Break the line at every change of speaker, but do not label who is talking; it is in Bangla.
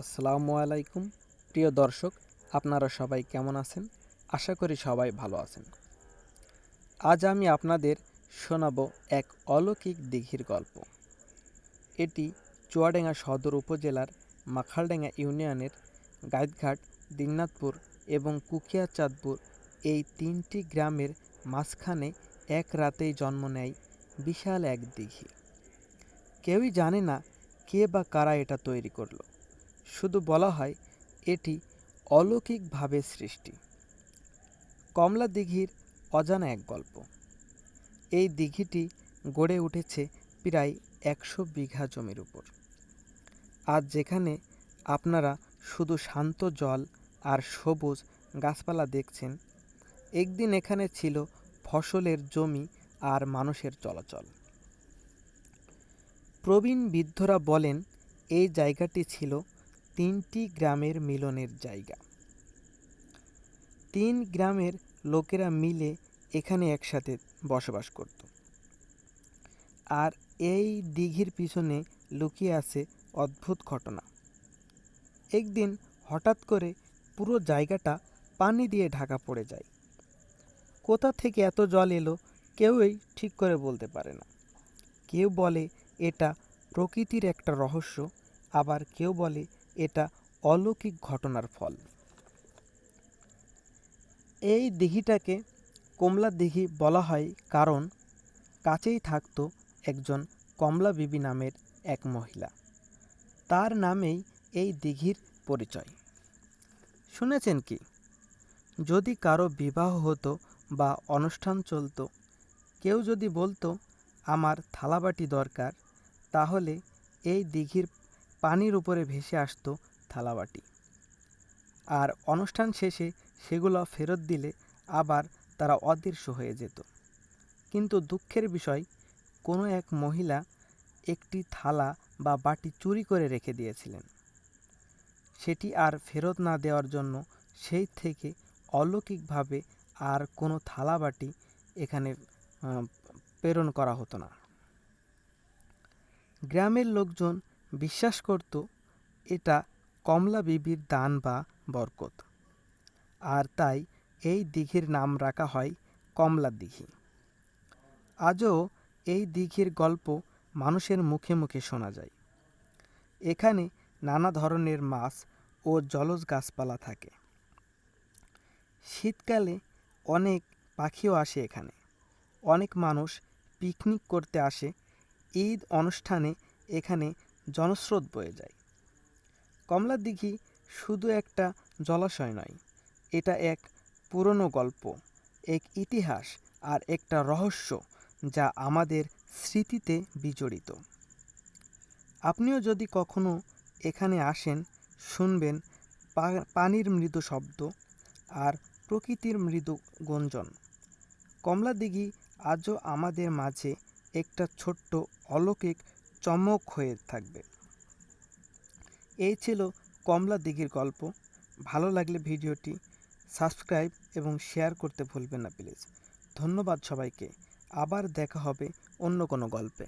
আসসালামু আলাইকুম প্রিয় দর্শক, আপনারা সবাই কেমন আছেন? আশা করি সবাই ভালো আছেন। আজ আমি আপনাদের শোনাবো এক অলৌকিক দিঘির গল্প। এটি চুয়াডাঙ্গা সদর উপজেলার মাখালডাঙ্গা ইউনিয়নের গাইতঘাট, দিনাজপুর এবং কুকিয়াচাঁদপুর এই তিনটি গ্রামের মাঝখানে এক রাতেই জন্ম নেয় বিশাল এক দিঘি। কেউই জানে না কে বা কারা এটা তৈরি করলো, শুধু বলা হয় এটি অলৌকিকভাবে সৃষ্টি। কমলা দিঘির অজানা এক গল্প। এই দিঘিটি গড়ে উঠেছে প্রায় ১০০ বিঘা জমির উপর। আজ যেখানে আপনারা শুধু শান্ত জল আর সবুজ গাছপালা দেখছেন, একদিন এখানে ছিল ফসলের জমি আর মানুষের চলাচল। প্রবীণ বৃদ্ধরা বলেন এই জায়গাটি ছিল তিনটি গ্রামের মিলনের জায়গা। তিন গ্রামের লোকেরা মিলে এখানে একসাথে বসবাস করত। আর এই দিঘির পিছনে লুকিয়ে আছে অদ্ভুত ঘটনা। একদিন হঠাৎ করে পুরো জায়গাটা পানি দিয়ে ঢাকা পড়ে যায়। কোথা থেকে এত জল এলো কেউই ঠিক করে বলতে পারে না। কেউ বলে এটা প্রকৃতির একটা রহস্য, আবার কেউ বলে এটা অলৌকিক ঘটনার ফল। এই দিঘিটাকে কমলা দিঘি বলা হয় কারণ কাছেই থাকতো একজন কমলা বিবি নামের এক মহিলা। তার নামেই এই দিঘির পরিচয়। শুনেছেন কি, যদি কারো বিবাহ হতো বা অনুষ্ঠান চলতো, কেউ যদি বলতো আমার থালাবাটি দরকার, তাহলে এই দিঘির পানির উপরে ভেসে আসতো থালাবাটি। আর অনুষ্ঠান শেষে সেগুলো ফেরত দিলে আবার তারা অদৃশ্য হয়ে যেত। কিন্তু দুঃখের বিষয়, কোনো এক মহিলা একটি থালা বা বাটি চুরি করে রেখে দিয়েছিলেন। সেটি আর ফেরত না দেওয়ার জন্য সেই থেকে অলৌকিকভাবে আর কোনো থালা বাটি এখানে প্রেরণ করা হতো না। গ্রামের লোকজন বিশ্বাস করত এটা কমলা বিবির দান বা বরকত। আর তাই এই দিঘির নাম রাখা হয় কমলা দিঘি। আজও এই দিঘির গল্প মানুষের মুখে মুখে শোনা যায়। এখানে নানা ধরনের মাছ ও জলজ গাছপালা থাকে। শীতকালে অনেক পাখিও আসে এখানে। অনেক মানুষ পিকনিক করতে আসে। ঈদ অনুষ্ঠানে এখানে জনস্রোত বয়ে যায়। কমলা দিঘি শুধু একটা জলাশয় নয়, এটা এক পুরনো গল্প, এক ইতিহাস আর একটা রহস্য যা আমাদের স্মৃতিতে বিজড়িত। আপনিও যদি কখনো এখানে আসেন, শুনবেন পানির মৃদু শব্দ আর প্রকৃতির মৃদু গুঞ্জন। কমলা দিঘি আজও আমাদের মাঝে একটা ছোট্ট অলৌকিক চমক হয়ে থাকবে। এই ছিল কমলা দিঘির গল্প। ভালো লাগলে ভিডিওটি সাবস্ক্রাইব এবং শেয়ার করতে ভুলবেন না প্লিজ। ধন্যবাদ সবাইকে। আবার দেখা হবে অন্য কোনো গল্পে।